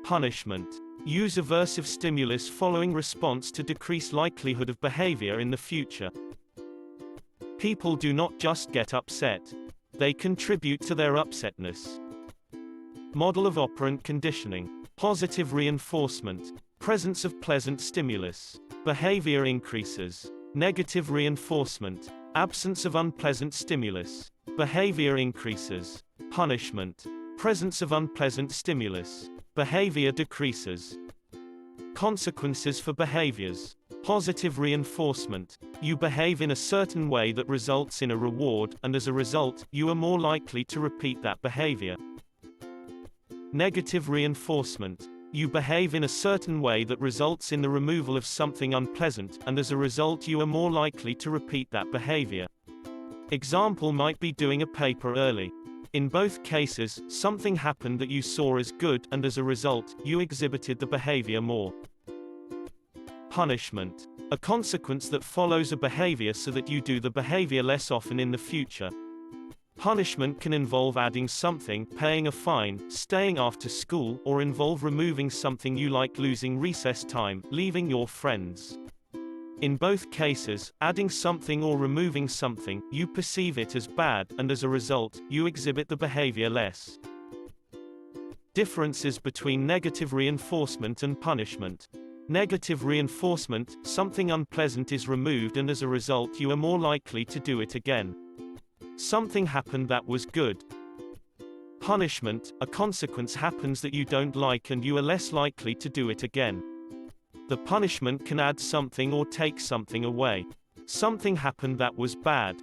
Punishment. Use aversive stimulus following response to decrease likelihood of behavior in the future. People do not just get upset. They contribute to their upsetness. Model of operant conditioning. Positive reinforcement. Presence of pleasant stimulus. Behavior increases. Negative reinforcement. Absence of unpleasant stimulus. Behavior increases. Punishment. Presence of unpleasant stimulus. Behavior decreases. Consequences for behaviors. Positive reinforcement. You behave in a certain way that results in a reward, and as a result, you are more likely to repeat that behavior. Negative reinforcement. You behave in a certain way that results in the removal of something unpleasant, and as a result you are more likely to repeat that behavior. Example might be doing a paper early. In both cases, something happened that you saw as good, and as a result, you exhibited the behavior more. Punishment. A consequence that follows a behavior so that you do the behavior less often in the future. Punishment can involve adding something, paying a fine, staying after school, or involve removing something you like, losing recess time, leaving your friends. In both cases, adding something or removing something, you perceive it as bad, and as a result, you exhibit the behavior less. Differences between negative reinforcement and punishment. Negative reinforcement, something unpleasant is removed and as a result you are more likely to do it again. Something happened that was good. Punishment, a consequence happens that you don't like and you are less likely to do it again. The punishment can add something or take something away. Something happened that was bad.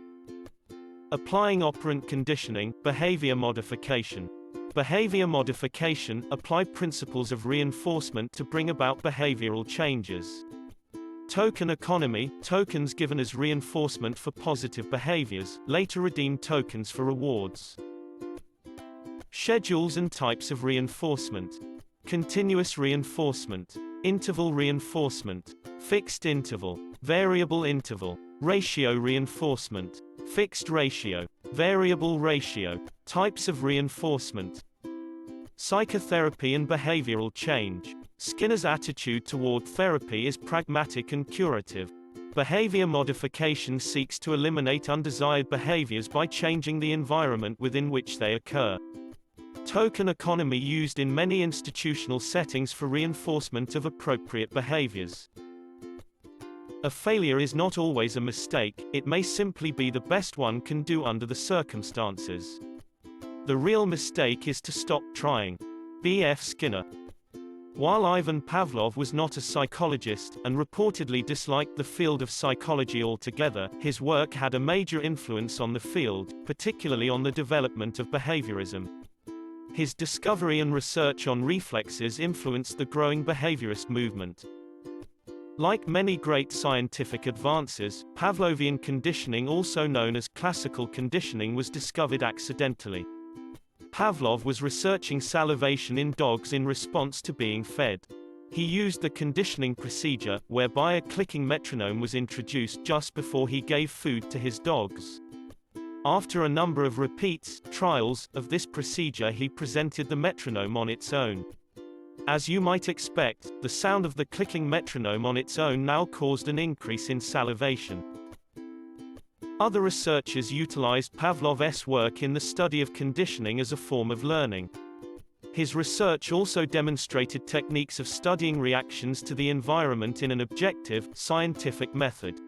Applying operant conditioning, behavior modification. Behavior modification, apply principles of reinforcement to bring about behavioral changes. Token economy, tokens given as reinforcement for positive behaviors, later redeem tokens for rewards. Schedules and types of reinforcement. Continuous reinforcement. Interval reinforcement. Fixed interval. Variable interval. Ratio reinforcement. Fixed ratio. Variable ratio. Types of reinforcement. Psychotherapy and behavioral change. Skinner's attitude toward therapy is pragmatic and curative. Behavior modification seeks to eliminate undesired behaviors by changing the environment within which they occur. Token economy used in many institutional settings for reinforcement of appropriate behaviors. A failure is not always a mistake, it may simply be the best one can do under the circumstances. The real mistake is to stop trying. B.F. Skinner. While Ivan Pavlov was not a psychologist, and reportedly disliked the field of psychology altogether, his work had a major influence on the field, particularly on the development of behaviorism. His discovery and research on reflexes influenced the growing behaviorist movement. Like many great scientific advances, Pavlovian conditioning, also known as classical conditioning, was discovered accidentally. Pavlov was researching salivation in dogs in response to being fed. He used the conditioning procedure, whereby a clicking metronome was introduced just before he gave food to his dogs. After a number of trials, of this procedure, he presented the metronome on its own. As you might expect, the sound of the clicking metronome on its own now caused an increase in salivation. Other researchers utilized Pavlov's work in the study of conditioning as a form of learning. His research also demonstrated techniques of studying reactions to the environment in an objective, scientific method.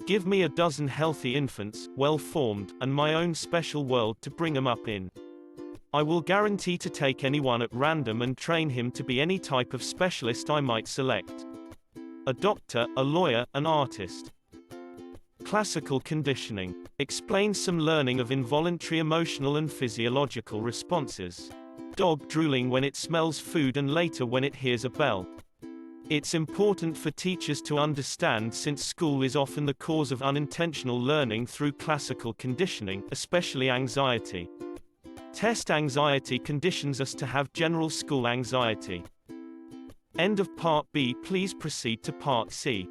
Give me a dozen healthy infants, well-formed, and my own special world to bring them up in. I will guarantee to take anyone at random and train him to be any type of specialist I might select. A doctor, a lawyer, an artist. Classical conditioning explains some learning of involuntary emotional and physiological responses. Dog drooling when it smells food and later when it hears a bell. It's important for teachers to understand, since school is often the cause of unintentional learning through classical conditioning, especially anxiety. Test anxiety conditions us to have general school anxiety. End of Part B. Please proceed to Part C.